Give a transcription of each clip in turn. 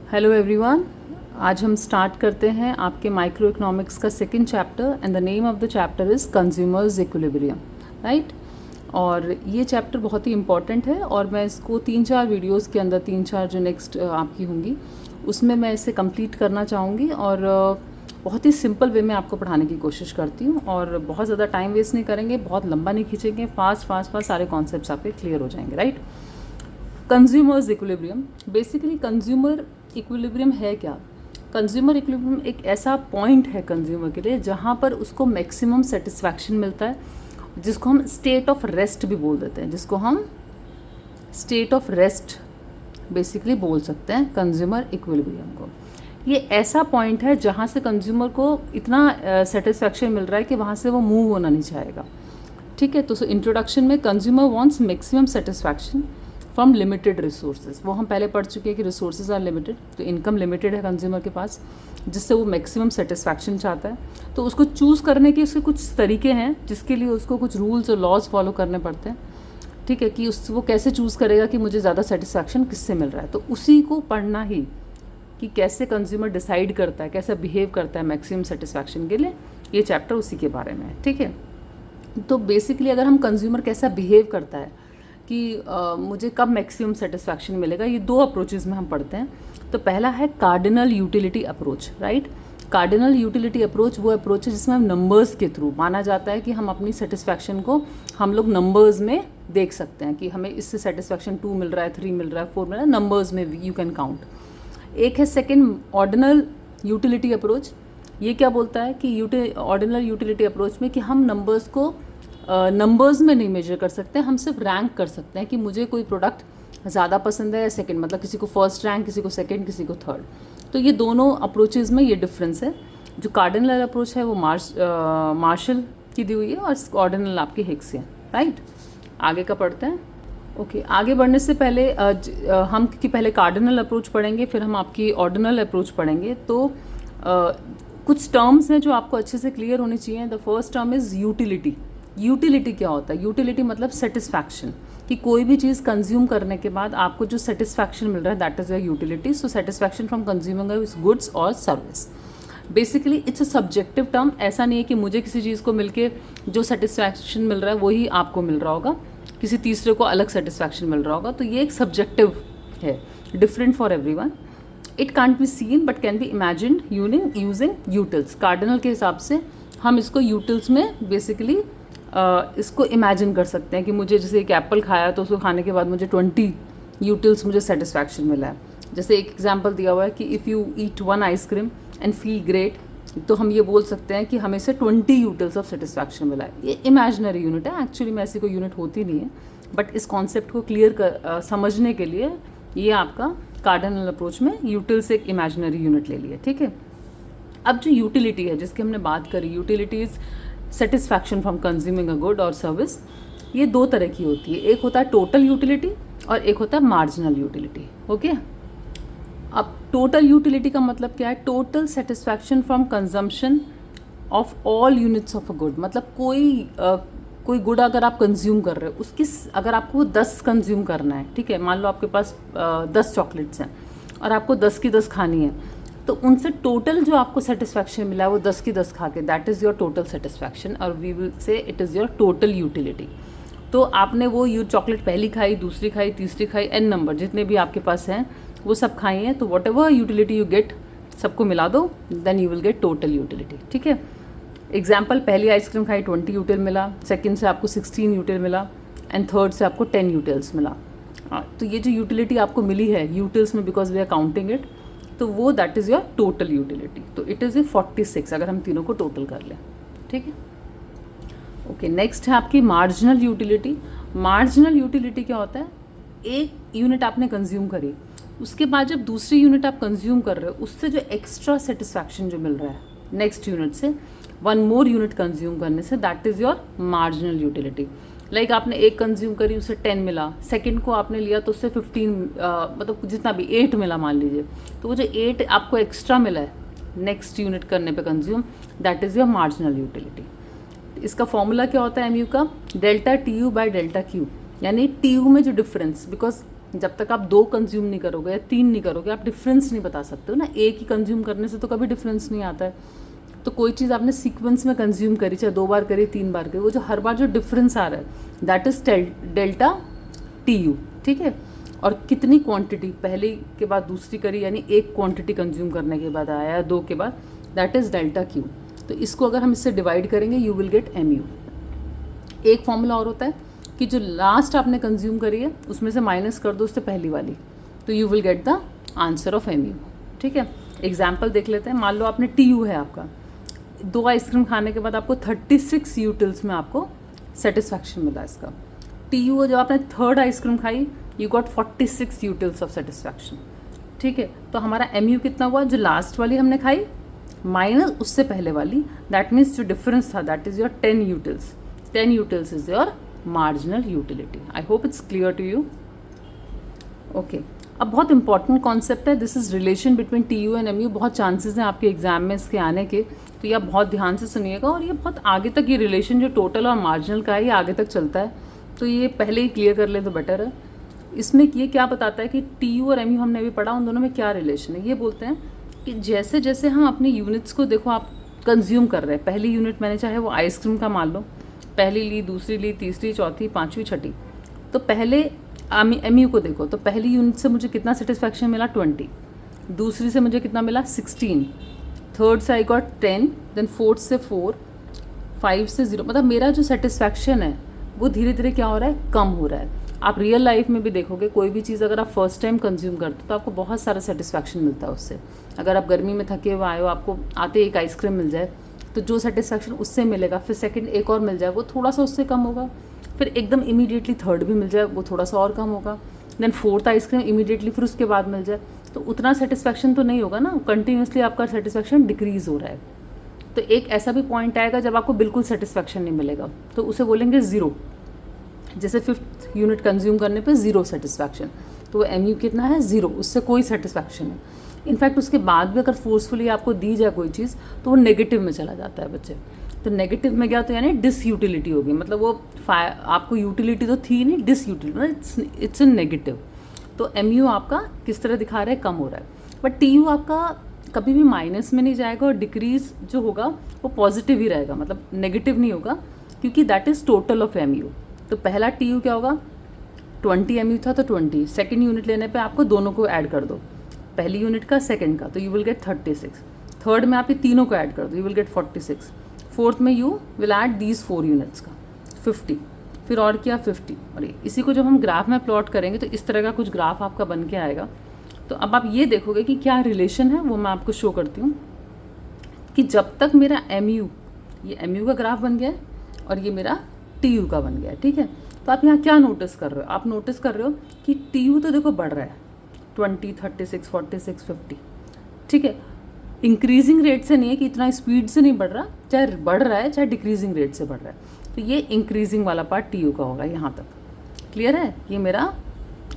Hello everyone. आज हम start करते हैं आपके माइक्रो इकोनॉमिक्स का second chapter and the name of the chapter is consumers equilibrium, right. और ये चैप्टर बहुत ही इंपॉर्टेंट है और मैं इसको 3-4 वीडियोस के अंदर 3-4 जो नेक्स्ट आपकी होंगी उसमें मैं इसे कंप्लीट करना चाहूँगी और बहुत ही सिंपल वे में आपको पढ़ाने की कोशिश करती हूँ और बहुत ज़्यादा टाइम वेस्ट नहीं करेंगे, बहुत लंबा नहीं खींचेंगे, फास्ट सारे कॉन्सेप्ट्स आपके क्लियर हो जाएंगे, right. Consumers equilibrium, basically consumer equilibrium है क्या? कंज्यूमर इक्विलिब्रियम एक ऐसा पॉइंट है कंज्यूमर के लिए जहाँ पर उसको मैक्सिमम सेटिस्फैक्शन मिलता है, जिसको हम स्टेट ऑफ रेस्ट भी बोल देते हैं, जिसको हम स्टेट ऑफ रेस्ट बेसिकली बोल सकते हैं कंज्यूमर इक्विलिब्रियम को। ये ऐसा पॉइंट है जहाँ से कंज्यूमर को इतना सेटिस्फैक्शन मिल रहा है कि वहाँ से वो मूव होना नहीं चाहेगा, ठीक है। तो इंट्रोडक्शन में consumer wants maximum satisfaction from limited resources, वो हम पहले पढ़ चुके हैं कि रिसोर्सेज आर लिमिटेड, तो इनकम लिमिटेड है कंज्यूमर के पास, जिससे वो मैक्सिमम सेटिस्फैक्शन चाहता है। तो उसको चूज़ करने के उसके कुछ तरीके हैं, जिसके लिए उसको कुछ रूल्स और लॉज फॉलो करने पड़ते हैं, ठीक है, कि वो कैसे चूज़ करेगा कि मुझे ज़्यादा सेटिस्फैक्शन किससे मिल रहा है। तो उसी को पढ़ना ही कि कैसे कंज्यूमर डिसाइड करता है, कैसे बिहेव करता है मैक्सिमम सेटिस्फैक्शन के लिए, ये चैप्टर उसी के बारे में है, ठीक है। तो बेसिकली अगर हम कंज्यूमर कैसा बिहेव करता है कि मुझे कब मैक्सिमम सेटिस्फैक्शन मिलेगा, ये दो अप्रोचेज़ में हम पढ़ते हैं। तो पहला है cardinal utility approach, right. Cardinal utility approach वो अप्रोच है जिसमें हम नंबर्स के थ्रू, माना जाता है कि हम अपनी सेटिस्फैक्शन को हम लोग नंबर्स में देख सकते हैं कि हमें इससे सेटिस्फैक्शन 2 मिल रहा है, 3 मिल रहा है, 4 मिल रहा है, नंबर्स में यू कैन काउंट। एक है सेकेंड ऑर्डिनल यूटिलिटी अप्रोच। ये क्या बोलता है कि ऑर्डिनल यूटिलिटी अप्रोच में कि हम नंबर्स को नंबर्स में नहीं मेजर कर सकते, हम सिर्फ रैंक कर सकते हैं कि मुझे कोई प्रोडक्ट ज़्यादा पसंद है या सेकंड, मतलब किसी को फर्स्ट रैंक, किसी को सेकंड, किसी को थर्ड। तो ये दोनों अप्रोचेज़ में ये डिफरेंस है। जो कार्डिनल अप्रोच है वो मार्शल की दी हुई है और ऑर्डिनल आपकी हिक्स है, राइट। आगे का पढ़ते हैं। ओके, आगे बढ़ने से पहले हम कि पहले कार्डिनल अप्रोच पढ़ेंगे, फिर हम आपकी ऑर्डिनल अप्रोच पढ़ेंगे। तो कुछ टर्म्स हैं जो आपको अच्छे से क्लियर होनी चाहिए। The first term is utility. Utility क्या होता है? यूटिलिटी मतलब सेटिस्फैक्शन, कि कोई भी चीज़ कंज्यूम करने के बाद आपको जो सेटिस्फैक्शन मिल रहा है that is your utility. So satisfaction from consuming goods और service. Basically it's a subjective term. ऐसा नहीं है कि मुझे किसी चीज़ को मिलके जो सेटिस्फैक्शन मिल रहा है वही आपको मिल रहा होगा, किसी तीसरे को अलग सेटिस्फैक्शन मिल रहा होगा। तो ये एक सब्जेक्टिव है, different for everyone. It can't be seen but can be imagined using utils. Cardinal के हिसाब से हम इसको यूटिल्स में बेसिकली इसको इमेजिन कर सकते हैं कि मुझे जैसे एक एप्पल खाया तो उसको खाने के बाद मुझे 20 यूटिल्स मुझे सेटिस्फैक्शन मिला है। जैसे एक एग्जांपल दिया हुआ है कि if you eat 1 ice cream and feel great, तो हम ये बोल सकते हैं कि हमें से 20 यूटिल्स ऑफ सेटिस्फैक्शन मिला है। ये इमेजिनरी यूनिट है, एक्चुअली में ऐसी कोई यूनिट होती नहीं है, बट इस कॉन्सेप्ट को क्लियर समझने के लिए ये आपका कार्डिनल अप्रोच में यूटिल्स एक इमेजिनरी यूनिट ले लिया, ठीक है। अब जो यूटिलिटी है जिसकी हमने बात करी, utilities satisfaction from consuming a good और सर्विस, ये दो तरह की होती है। एक होता है टोटल यूटिलिटी और एक होता है मार्जिनल यूटिलिटी, ओके। अब टोटल यूटिलिटी का मतलब क्या है? Total satisfaction from consumption of all units of a good. मतलब कोई गुड अगर आप कंज्यूम कर रहे हो, उसकी अगर आपको 10 कंज्यूम करना है, ठीक है, मान लो आपके पास 10 चॉकलेट्स हैं और आपको 10 की 10 खानी है, तो उनसे टोटल जो आपको सेटिस्फैक्शन मिला है वो 10 की 10 खा के, that is your total satisfaction और we will say it is your total utility. तो आपने वो चॉकलेट पहली खाई, दूसरी खाई, तीसरी खाई, एन नंबर जितने भी आपके पास हैं वो सब खाई हैं, तो whatever utility you get सबको मिला दो, then you will get total utility, ठीक है। एग्जाम्पल, पहली आइसक्रीम खाई 20 यूटिल मिला, सेकेंड से आपको 16 यूटिल मिला एंड थर्ड से आपको 10 यूटिल्स मिला। तो ये जो यूटिलिटी आपको मिली है यूटिल्स में, because we are counting it, तो वो that is your total utility. तो इट इज़ ए 46 अगर हम तीनों को टोटल कर लें, ठीक है। ओके, नेक्स्ट है आपकी मार्जिनल यूटिलिटी। मार्जिनल यूटिलिटी क्या होता है? एक यूनिट आपने कंज्यूम करी, उसके बाद जब दूसरी यूनिट आप कंज्यूम कर रहे हो, उससे जो एक्स्ट्रा सेटिस्फैक्शन जो मिल रहा है नेक्स्ट यूनिट से, 1 मोर यूनिट कंज्यूम करने से, that is your marginal utility. Like आपने एक कंज्यूम करी, उससे 10 मिला, सेकंड को आपने लिया तो उससे 15 मतलब जितना भी 8 मिला मान लीजिए, तो वो जो 8 आपको एक्स्ट्रा मिला है नेक्स्ट यूनिट करने पे consume, that is your marginal utility. इसका फॉर्मूला क्या होता है एमयू का? Delta T U by delta Q, यानी टी यू में जो डिफरेंस, बिकॉज जब तक आप 2 कंज्यूम नहीं करोगे या 3 नहीं करोगे, आप डिफरेंस नहीं बता सकते हो ना। एक ही कंज्यूम करने से तो कभी डिफरेंस नहीं आता है। तो कोई चीज़ आपने सीक्वेंस में कंज्यूम करी, चाहे 2 बार करी, 3 बार करी, वो जो हर बार जो डिफरेंस आ रहा है दैट इज़ डेल्टा TU, ठीक है। और कितनी क्वांटिटी पहले के बाद दूसरी करी, यानी एक क्वांटिटी कंज्यूम करने के बाद आया, 2 के बाद, दैट इज़ डेल्टा Q। तो इसको अगर हम इससे डिवाइड करेंगे यू विल गेट MU। एक फॉर्मूला और होता है कि जो लास्ट आपने कंज्यूम करी है उसमें से माइनस कर दो उससे पहली वाली, तो you will get the answer of MU, ठीक है। एग्जाम्पल देख लेते हैं। मान लो आपने TU है आपका, 2 आइसक्रीम खाने के बाद आपको 36 यूटिल्स में आपको सेटिस्फैक्शन मिला इसका। TU जब आपने 3rd आइसक्रीम खाई, you got 46 utils of satisfaction, ठीक है। तो हमारा MU कितना हुआ, जो लास्ट वाली हमने खाई माइनस उससे पहले वाली, दैट मीन्स जो डिफरेंस था that is your 10 utils. 10 utils is your marginal utility. I hope it's clear to you. Okay, अब बहुत इंपॉर्टेंट कॉन्सेप्ट है, this is relation between TU and MU। बहुत चांसेस हैं आपके एग्जाम में इसके आने के, तो ये आप बहुत ध्यान से सुनिएगा। और ये बहुत आगे तक, ये रिलेशन जो टोटल और मार्जिनल का है ये आगे तक चलता है, तो ये पहले ही क्लियर कर ले तो बेटर है। इसमें ये क्या बताता है कि TU और MU हमने अभी पढ़ा, उन दोनों में क्या रिलेशन है। ये बोलते हैं कि जैसे जैसे हम अपनी यूनिट्स को, देखो आप कंज्यूम कर रहे हैं, पहली यूनिट मैंने चाहे वो आइसक्रीम का मान लो, पहली ली, दूसरी ली, तीसरी, चौथी, पाँचवीं, छठी, तो पहले MU को देखो, तो पहली यूनिट से मुझे कितना सेटिस्फैक्शन मिला 20, दूसरी से मुझे कितना मिला 16, थर्ड से आई गॉट 10, देन फोर्थ से 4, 5 से 0। मतलब मेरा जो सेटिस्फैक्शन है वो धीरे धीरे क्या हो रहा है, कम हो रहा है। आप रियल लाइफ में भी देखोगे, कोई भी चीज़ अगर आप फर्स्ट टाइम कंज्यूम करते हो तो आपको बहुत सारा सेटिस्फैक्शन मिलता है उससे। अगर आप गर्मी में थके हुए आए हो, आपको आते एक आइसक्रीम मिल जाए, तो जो सेटिस्फैक्शन उससे मिलेगा, फिर सेकंड एक और मिल जाए, वो थोड़ा सा उससे कम होगा, फिर एकदम इमीडिएटली थर्ड भी मिल जाए, वो थोड़ा सा और कम होगा, देन फोर्थ आइसक्रीम इमीडिएटली फिर उसके बाद मिल जाए, तो उतना सेटिस्फैक्शन तो नहीं होगा ना, कंटिन्यूसली आपका सेटिस्फैक्शन डिक्रीज़ हो रहा है। तो एक ऐसा भी पॉइंट आएगा जब आपको बिल्कुल सेटिस्फैक्शन नहीं मिलेगा, तो उसे बोलेंगे ज़ीरो। जैसे 5th यूनिट कंज्यूम करने पे 0 सेटिस्फैक्शन, तो वो MU कितना है, 0, उससे कोई सेटिस्फैक्शन है। इनफैक्ट उसके बाद भी अगर फोर्सफुली आपको दी जाए कोई चीज़ तो वो नेगेटिव में चला जाता है बच्चे। तो नेगेटिव में गया तो यानी डिसयूटिलिटी होगी, मतलब वो आपको यूटिलिटी तो थी नहीं, डिसयूटिलिटी, इट्स अ नेगेटिव। तो MU आपका किस तरह दिखा रहा है, कम हो रहा है। बट TU आपका कभी भी माइनस में नहीं जाएगा, और डिक्रीज जो होगा वो पॉजिटिव ही रहेगा, मतलब नेगेटिव नहीं होगा, क्योंकि that is total of MU। तो पहला TU क्या होगा, 20 MU था तो 20, सेकेंड यूनिट लेने पे आपको दोनों को ऐड कर दो, पहली यूनिट का सेकंड का, तो यू विल गेट 36। थर्ड में आप ये तीनों को ऐड कर दो, यू विल गेट 46। फोर्थ में you will add these 4 units का 50, फिर और क्या 50। और इसी को जब हम ग्राफ में प्लॉट करेंगे तो इस तरह का कुछ ग्राफ आपका बन के आएगा। तो अब आप ये देखोगे कि क्या रिलेशन है, वो मैं आपको शो करती हूँ कि जब तक मेरा MU, ये MU का ग्राफ बन गया है और ये मेरा TU का बन गया है, ठीक है। तो आप यहाँ क्या नोटिस कर रहे हो, आप नोटिस कर रहे हो कि TU तो देखो बढ़ रहा है, 20, 36, 46, 50, ठीक है। इंक्रीजिंग रेट से नहीं है कि इतना स्पीड से नहीं बढ़ रहा, चाहे बढ़ रहा है चाहे डिक्रीजिंग रेट से बढ़ रहा है। तो ये इंक्रीजिंग वाला पार्ट TU का होगा, यहाँ तक क्लियर है, ये मेरा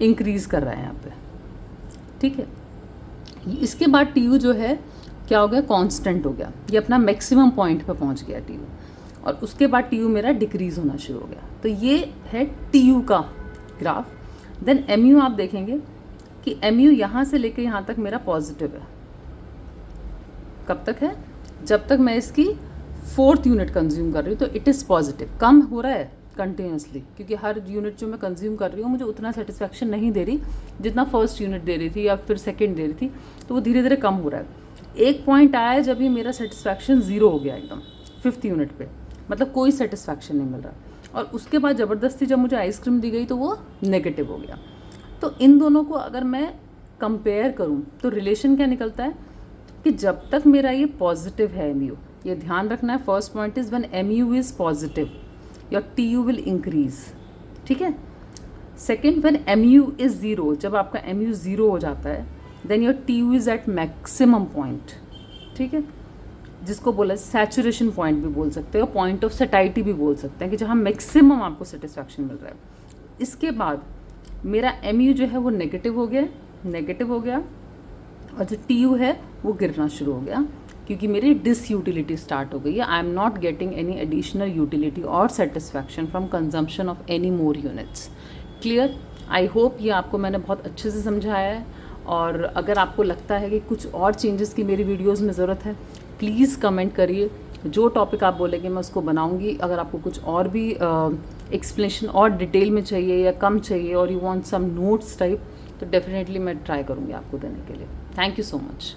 इंक्रीज कर रहा है यहाँ पे, ठीक है। इसके बाद TU जो है क्या हो गया, कांस्टेंट हो गया, ये अपना मैक्सिमम पॉइंट पे पहुँच गया TU, और उसके बाद TU मेरा डिक्रीज होना शुरू हो गया। तो ये है TU का ग्राफ। देन MU आप देखेंगे कि MU यहाँ से लेके यहाँ तक मेरा पॉजिटिव है। कब तक है, जब तक मैं इसकी 4th यूनिट कंज्यूम कर रही हूँ तो इट इज़ पॉजिटिव। कम हो रहा है कंटिन्यूसली, क्योंकि हर यूनिट जो मैं कंज्यूम कर रही हूँ मुझे उतना सेटिस्फैक्शन नहीं दे रही जितना फर्स्ट यूनिट दे रही थी या फिर सेकेंड दे रही थी, तो वो धीरे धीरे कम हो रहा है। एक पॉइंट आया है जब ये मेरा सेटिस्फैक्शन 0 हो गया एकदम 5th यूनिट पे, मतलब कोई सेटिस्फैक्शन नहीं मिल रहा, और उसके बाद ज़बरदस्ती जब मुझे आइसक्रीम दी गई तो वो नेगेटिव हो गया। तो इन दोनों को अगर मैं कंपेयर करूं तो रिलेशन क्या निकलता है कि जब तक मेरा ये पॉजिटिव है MU, ये ध्यान रखना है, first point is when MU is positive your TU will increase, ठीक है। सेकेंड, व्हेन MU इज़ 0, जब आपका MU 0 हो जाता है then your TU is at maximum point, ठीक है, जिसको बोला सैचुरेशन पॉइंट भी बोल सकते हो, पॉइंट ऑफ सेटाइटी भी बोल सकते हैं, कि जहाँ मैक्सिमम आपको सेटिस्फैक्शन मिल रहा है। इसके बाद मेरा MU जो है वो नेगेटिव हो गया, और जो TU है वो गिरना शुरू हो गया, क्योंकि मेरी डिसयूटिलिटी स्टार्ट हो गई है। I am not getting any additional utility और satisfaction from consumption of any more units. Clear. I hope ये आपको मैंने बहुत अच्छे से समझाया है, और अगर आपको लगता है कि कुछ और चेंजेस की मेरी वीडियोस में ज़रूरत है, प्लीज़ कमेंट करिए। जो टॉपिक आप बोलेंगे मैं उसको बनाऊंगी। अगर आपको कुछ और भी एक्सप्लेनेशन और डिटेल में चाहिए या कम चाहिए, और you want some notes type, तो डेफिनेटली मैं ट्राई करूँगी आपको देने के लिए। Thank you so much.